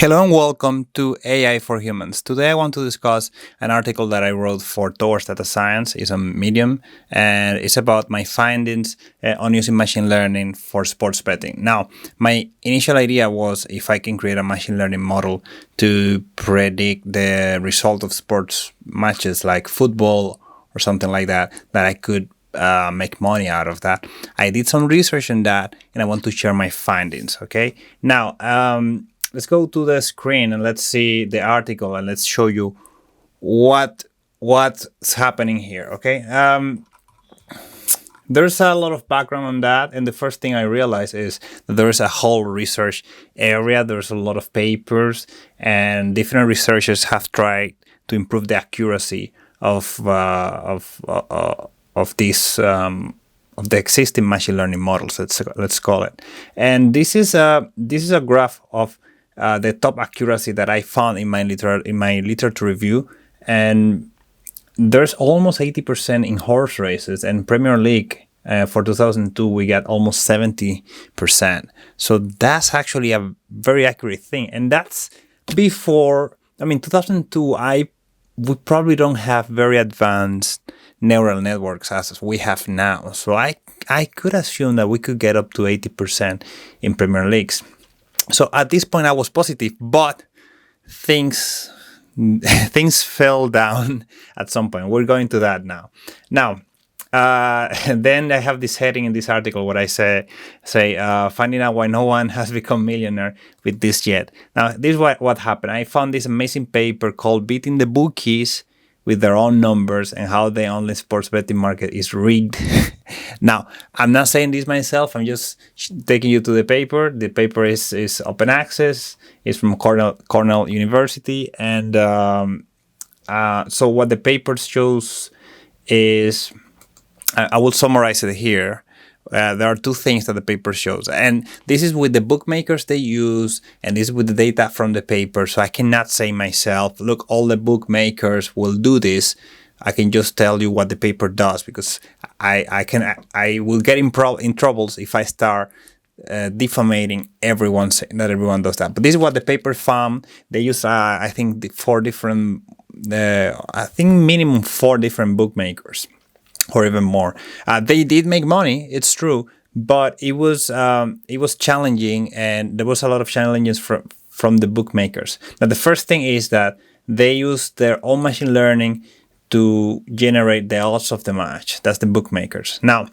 Hello and welcome to AI for Humans. Today I want to discuss an article that I wrote for Towards Data Science. It's on Medium and it's about my findings on using machine learning for sports betting. Now, my initial idea was if I can create a machine learning model to predict the result of sports matches like football or something like that, that I could make money out of that. I did some research on that and I want to share my findings, okay? Now, let's go to the screen and let's see the article and let's show you what's happening here. Okay, there's a lot of background on that, and the first thing I realized is that there is a whole research area. There's a lot of papers, and different researchers have tried to improve the accuracy of this. Of the existing machine learning models, let's call it, and this is a graph of the top accuracy that I found in my literature review, and there's almost 80% in horse races, and Premier League for 2002 we got almost 70%. So that's actually a very accurate thing, and that's before. I mean, 2002, we probably don't have very advanced neural networks as we have now. So I could assume that we could get up to 80% in Premier Leagues. So at this point I was positive, but things fell down at some point. We're going to that now. Now, then I have this heading in this article where I say finding out why no one has become millionaire with this yet. Now, this is what happened. I found this amazing paper called Beating the Bookies with Their Own Numbers and How the Online Sports Betting Market is Rigged. Now, I'm not saying this myself. I'm just taking you to the paper. The paper is open access. It's from Cornell University. And so what the paper shows is, I will summarize it here. There are two things that the paper shows, and this is with the bookmakers they use, and this is with the data from the paper. So I cannot say myself, look, all the bookmakers will do this. I can just tell you what the paper does, because I will get in troubles if I start defamating everyone, saying that everyone does that. But this is what the paper found. They use I think minimum 4 different bookmakers, or even more. They did make money, it's true, but it was challenging, and there was a lot of challenges from the bookmakers. Now, the first thing is that they use their own machine learning to generate the odds of the match. That's the bookmakers. Now,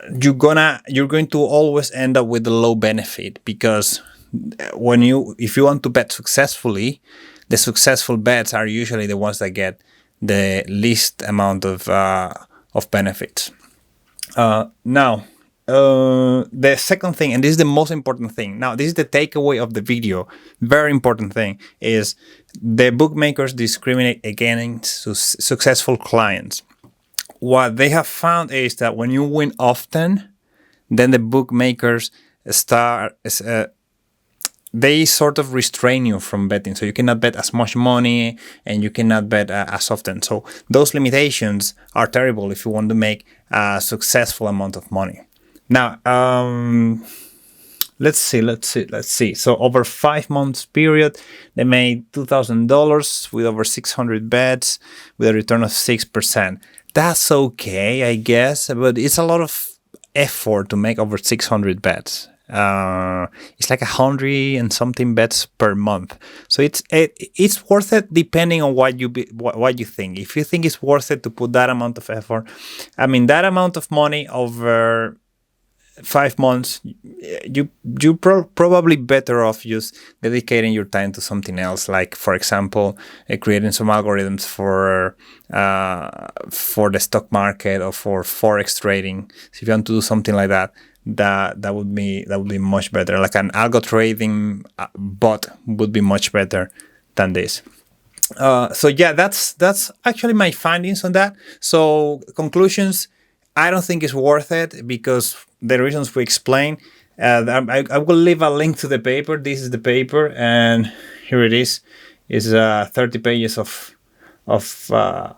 you're going to always end up with a low benefit, because if you want to bet successfully, the successful bets are usually the ones that get the least amount of benefits. Now, the second thing, and this is the most important thing. Now, this is the takeaway of the video. Very important thing is the bookmakers discriminate against successful clients. What they have found is that when you win often, then the bookmakers they sort of restrain you from betting. So you cannot bet as much money and you cannot bet as often. So those limitations are terrible if you want to make a successful amount of money. Now, let's see. So over 5 months period, they made $2,000 with over 600 bets with a return of 6%. That's okay, I guess, but it's a lot of effort to make over 600 bets. It's like 100 and something bets per month, so it's worth it depending on what you think. If you think it's worth it to put that amount of effort, I mean that amount of money over 5 months, you probably better off just dedicating your time to something else, like for example creating some algorithms for the stock market or for forex trading. So if you want to do something like that, that would be much better. Like an algo trading bot would be much better than this. So yeah, that's actually my findings on that. So conclusions, I don't think it's worth it because the reasons we explained. I will leave a link to the paper. This is the paper, and here it is. It's 30 pages of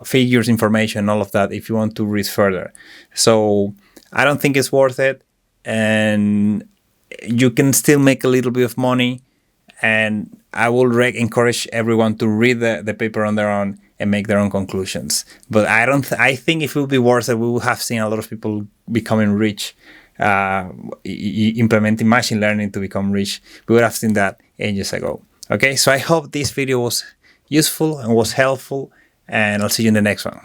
figures, information, all of that. If you want to read further, so I don't think it's worth it. And you can still make a little bit of money. And I will encourage everyone to read the paper on their own and make their own conclusions. But I think if it would be worth it, we would have seen a lot of people becoming rich, implementing machine learning to become rich. We would have seen that ages ago. Okay, so I hope this video was useful and was helpful, and I'll see you in the next one.